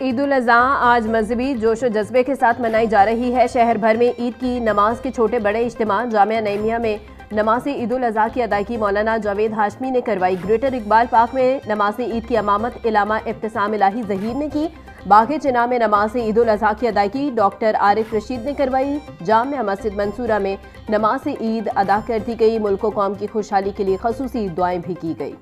ईद उल अज़हा आज मजहबी जोशो जज्बे के साथ मनाई जा रही है। शहर भर में ईद की नमाज के छोटे बड़े इज्तिमा जामिया नईमिया में नमाज ईद उल अज़हा की अदायगी मौलाना जावेद हाशमी ने करवाई। ग्रेटर इकबाल पार्क में नमाज ईद की अमामत इलामा इब्तिसाम इलाही ज़हीर ने की। बाग़े चिना में नमाज ईद उल अज़हा की अदायगी डॉक्टर आरिफ रशीद ने करवाई। जामिया मस्जिद मंसूरा में नमाज ईद अदा कर दी गई। मुल्क व कौम की खुशहाली के लिए खसूसी दुआएं भी की गई।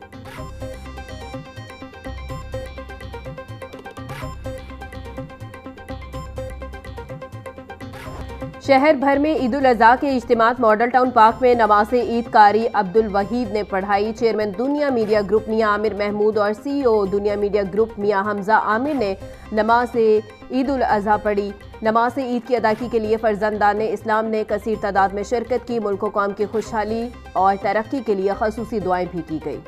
शहर भर में ईद उल अज़हा के इज्तिमात मॉडल टाउन पार्क में नमाज ईद कारी अब्दुल वहीद ने पढ़ाई। चेयरमैन दुनिया मीडिया ग्रुप मियां आमिर महमूद और CEO दुनिया मीडिया ग्रुप मियां हमजा आमिर ने नमाज ईद उल अज़हा पढ़ी। नमाज ईद की अदायगी के लिए फर्जंदान इस्लाम ने कसीर तादाद में शिरकत की। मुल्क व कौम की खुशहाली और तरक्की के लिए खसूसी दुआएं भी की गई।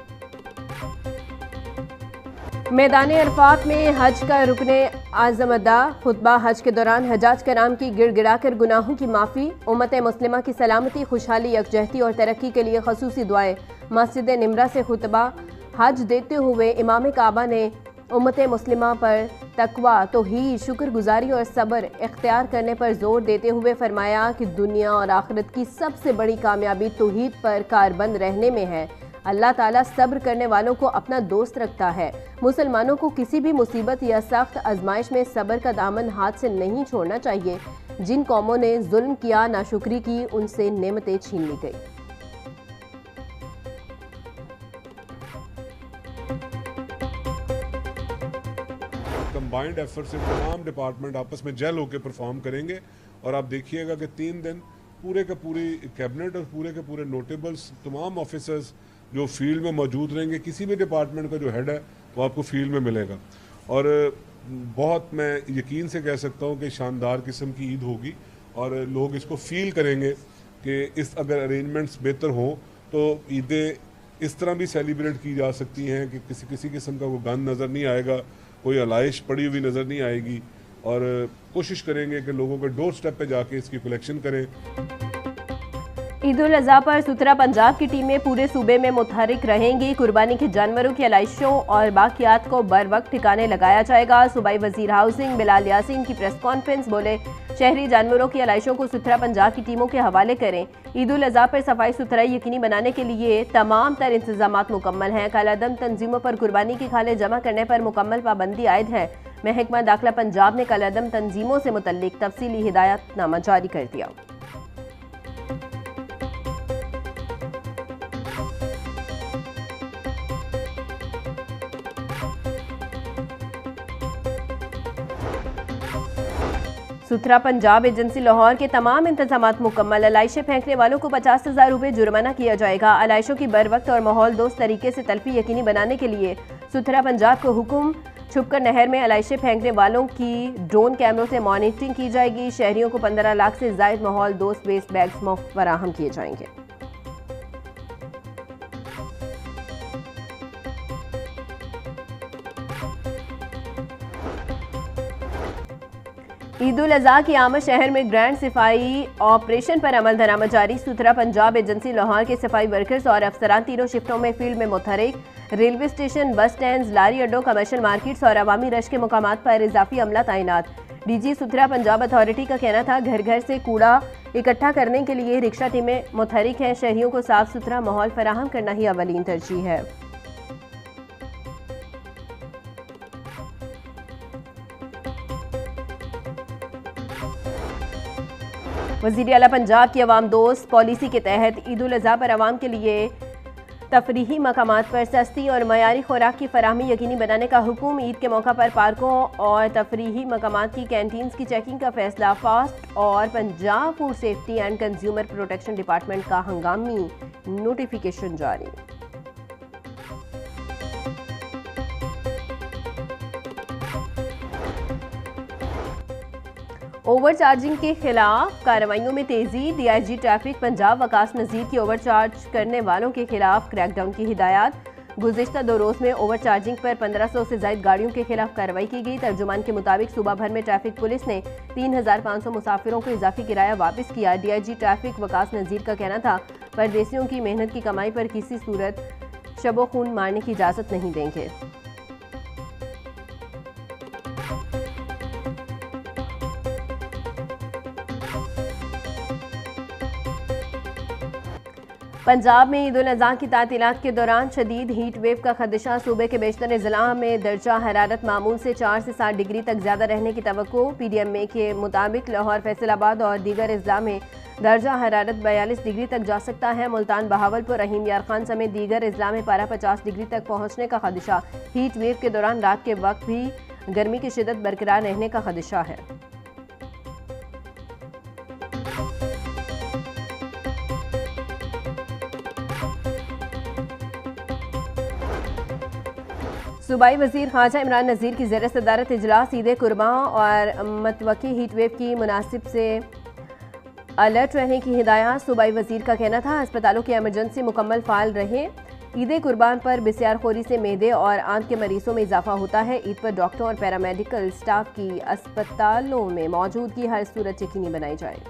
मैदान अरफात में हज का रुकने आज़म अदा खुतबा। हज के दौरान हजाज कराम की गिड़गिड़ा कर गुनाहों की माफ़ी, उम्मत मुस्लिमा की सलामती, खुशहाली, यकजहती और तरक्की के लिए खसूसी दुआएं। मस्जिद निमरा से खुतबा हज देते हुए इमाम काबा ने उम्मत मुस्लिमा पर तकवा, तौहीद, शुक्रगुजारी और सब्र इख्तियार करने पर जोर देते हुए फरमाया कि दुनिया और आखिरत की सबसे बड़ी कामयाबी तौहीद पर कारबंद रहने में है। अल्लाह ताला सब्र करने वालों को अपना दोस्त रखता है। मुसलमानों को किसी भी मुसीबत या सख्त आजमाइश में सब्र का दामन हाथ से नहीं छोड़ना चाहिए। जिन कौमों ने जुल्म किया, नाशुक्री की, उनसे नेमतें छीन ली गई। कंबाइंड एफर्ट से तमाम डिपार्टमेंट आपस में जेल होकर परफॉर्म करेंगे और आप देखिएगा कि 3 दिन पूरे का पूरी कैबिनेट और पूरे के पूरे नोटेबल्स, तमाम ऑफिसर्स जो फील्ड में मौजूद रहेंगे। किसी भी डिपार्टमेंट का जो हेड है वो आपको फील्ड में मिलेगा और बहुत मैं यकीन से कह सकता हूँ कि शानदार किस्म की ईद होगी और लोग इसको फील करेंगे कि इस अगर अरेंजमेंट्स बेहतर हों तो ईदें इस तरह भी सेलिब्रेट की जा सकती हैं कि किसी किस्म का कोई गंद नज़र नहीं आएगा, कोई अलाइश पड़ी हुई नज़र नहीं आएगी और कोशिश करेंगे कि लोगों के डोर स्टेप पे जाके इसकी कलेक्शन करें। ईद उल अज़हा पर सुथरा पंजाब की टीमें पूरे सूबे में मुतहरिक रहेंगी। कुर्बानी के जानवरों की अलाइशों और बाकियात को बर वक्त ठिकाने लगाया जाएगा। सूबाई वजीर हाउसिंग बिलाल यासीन की प्रेस कॉन्फ्रेंस बोले, शहरी जानवरों की अलाइशों को सुथरा पंजाब की टीमों के हवाले करें। ईद उल अज़हा पर सफाई सुथराई यकीनी बनाने के लिए तमाम तर इंतजामात मुकम्मल हैं। कालादम तंजीमों पर कुर्बानी की खालें जमा करने पर मुकम्मल पाबंदी आयद है। महकमा दाखिला पंजाब ने कालादम तंजीमों से मुतल्लिक तफसीली हिदायतनामा जारी कर दिया। सुथरा पंजाब एजेंसी लाहौर के तमाम इंतजामात मुकम्मल। अलाइशें फेंकने वालों को 50,000 रुपये जुर्माना किया जाएगा। अलाइशों की बर वक्त और माहौल दोस्त तरीके से तलफी यकीनी बनाने के लिए सुथरा पंजाब को हुक्म, छुपकर नहर में अलाइशें फेंकने वालों की ड्रोन कैमरों से मॉनिटरिंग की जाएगी। शहरियों को 15 लाख से ज़ायद माहौल दोस्त वेस्ट बैग्स मुफ्त फराहम किए जाएंगे। ईद उल अज़हा की आमद शहर में ग्रैंड सफाई ऑपरेशन पर अमल दरामद जारी। सुथरा पंजाब एजेंसी लाहौर के सफाई वर्कर्स और अफसरान तीनों शिफ्टों में फील्ड में मुतहरिक। रेलवे स्टेशन, बस स्टैंड, लारी अड्डों, कमर्शियल मार्केट्स और अवामी रश के मुकामात पर इजाफी अमला तैनात। DG सुथरा पंजाब अथॉरिटी का कहना था, घर घर से कूड़ा इकट्ठा करने के लिए रिक्शा टीमें मुतहरिक हैं। शहरियों को साफ सुथरा माहौल फराहम करना ही अवलीन तरजीह है। वज़ीर आला पंजाब की अवाम दोस्त पॉलिसी के तहत ईद उल अज़हा पर अवाम के लिए तफरीही मकामात पर सस्ती और मयारी खुराक की फराहमी यकीनी बनाने का हुक्म। ईद के मौका पर पार्कों और तफरीही मकामात की कैंटीन्स की चेकिंग का फैसला। फास्ट और Punjab food safety and consumer protection department का हंगामी नोटिफिकेशन जारी। ओवर चार्जिंग के खिलाफ कार्रवाइयों में तेजी। DIG ट्रैफिक पंजाब वकास नज़ीर की ओवर चार्ज करने वालों के खिलाफ क्रैकडाउन की हिदायत। गुज़िश्ता 2 रोज़ में ओवर चार्जिंग पर 1500 से ज़ायद गाड़ियों के खिलाफ कार्रवाई की गई। तर्जुमान के मुताबिक सूबा भर में ट्रैफिक पुलिस ने 3500 मुसाफिरों को इजाफी किराया वापस किया। DIG ट्रैफिक वकास नज़ीर का कहना था, परदेसियों की मेहनत की कमाई पर किसी सूरत शबो खून मारने की इजाज़त नहीं देंगे। पंजाब में ईद उल अज़हा की तातीलात के दौरान शदीद हीट वेव का खदशा। सूबे के बेशतर ज़िला में दर्जा हरारत मामूल से 4 से 7 डिग्री तक ज़्यादा रहने की तवक्को। PDMA के मुताबिक लाहौर, फैसलाबाद और दीगर अजला में दर्जा हरारत 42 डिग्री तक जा सकता है। मुल्तान, बहावलपुर, रहीम यार खान समेत दीगर अजला में पारा 50 डिग्री तक पहुँचने का खदशा। हीट वेव के दौरान रात के वक्त भी गर्मी की शिद्दत बरकरार रहने का खदशा है। सूबाई वजीर ख्वाजा इमरान नज़ीर की ज़ेर सदारत इजलास ईद कुर्बां और मतवकी हीट वेव की मुनासिब से अलर्ट रहने की हिदायत। सूबाई वजीर का कहना था अस्पतालों की एमरजेंसी मुकम्मल फाल रहे। ईद कुर्बान पर बिस्यारखोरी से मैदे और आंत के मरीजों में इजाफा होता है। ईद पर डॉक्टर और पैरामेडिकल स्टाफ की अस्पतालों में मौजूदगी हर सूरत यकीनी बनाई जाए।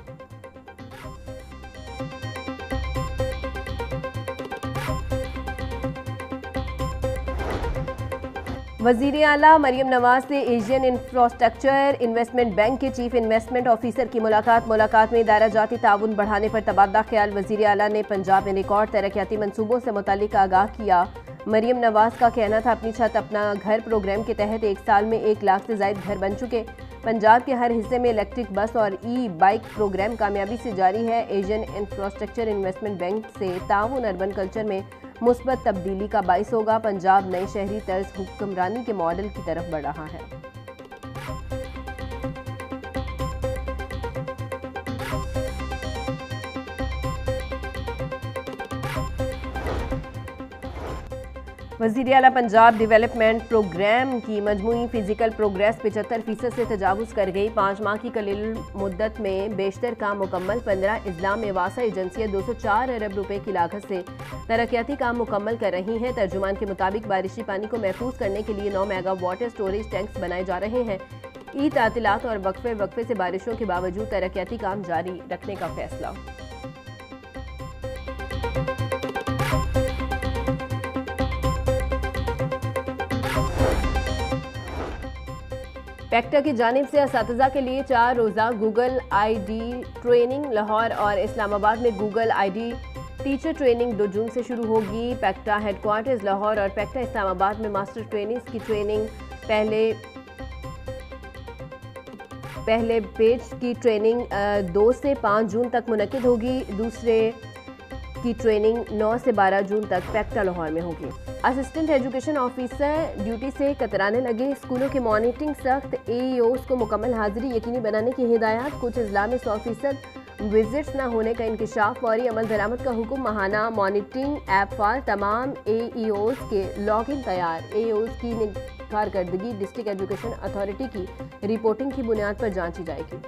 वज़ीर आला मरियम नवाज से एशियन इंफ्रास्ट्रक्चर इन्वेस्टमेंट बैंक के चीफ इन्वेस्टमेंट ऑफिसर की मुलाकात में इदारा जाती ताउन बढ़ाने पर तबादला ख्याल। वज़ीर आला ने पंजाब में रिकॉर्ड तरक्याती मंसूबों से मुतालिक आगाह किया। मरियम नवाज का कहना था अपनी छत अपना घर प्रोग्राम के तहत 1 साल में 1 लाख से ज़ायद घर बन चुके। पंजाब के हर हिस्से में इलेक्ट्रिक बस और बाइक प्रोग्राम कामयाबी से जारी है। एशियन इंफ्रास्ट्रक्चर इन्वेस्टमेंट बैंक से ताउन अर्बन कल्चर में मुस्बत तब्दीली का बाइस होगा। पंजाब नए शहरी तर्ज हुक्मरानी के मॉडल की तरफ बढ़ रहा है। वज़ीर आला पंजाब डेवलपमेंट प्रोग्राम की मजमूई फिजिकल प्रोग्रेस 75% से तजावुज़ कर गई। 5 माह की कलील मुद्दत में बेशतर काम मुकम्मल। 15 इजला में वासा एजेंसियाँ 204 अरब रुपए की लागत से तरक्याती काम मुकम्मल कर रही हैं। तर्जुमान के मुताबिक बारिशी पानी को महफूज करने के लिए 9 मेगा वाटर स्टोरेज टैंक्स बनाए जा रहे हैं। ईद तातीलात और वक्फे से बारिशों के बावजूद तरक्याती काम जारी रखने का फैसला। पैक्टा की जानिब से असातिज़ा के लिए 4 रोज़ा गूगल ID ट्रेनिंग लाहौर और इस्लामाबाद में गूगल ID टीचर ट्रेनिंग 2 जून से शुरू होगी। पैक्टा हेडक्वार्टर्स लाहौर और पैक्टा इस्लामाबाद में मास्टर ट्रेनिंग्स की ट्रेनिंग पहले पेज की ट्रेनिंग 2 से 5 जून तक मुनक्किद होगी। दूसरे की ट्रेनिंग 9 से 12 जून तक पैक्टा लाहौर में होगी। असिस्टेंट एजुकेशन ऑफिसर ड्यूटी से कतराने लगे। स्कूलों के मॉनिटरिंग सख्त। AEOs को मुकम्मल हाजिरी यकीनी बनाने की हिदायत। कुछ अजला में 100% विजिट्स न होने का इंकिशाफ। फौरी अमल दरामद का हुक्म। माहाना मॉनिटरिंग ऐप फाल। तमाम AEOs के लॉगिन तैयार। AEOs की कारकर्दगी डिस्ट्रिक्ट एजुकेशन अथॉरिटी की रिपोर्टिंग की बुनियाद पर जांची जाएगी।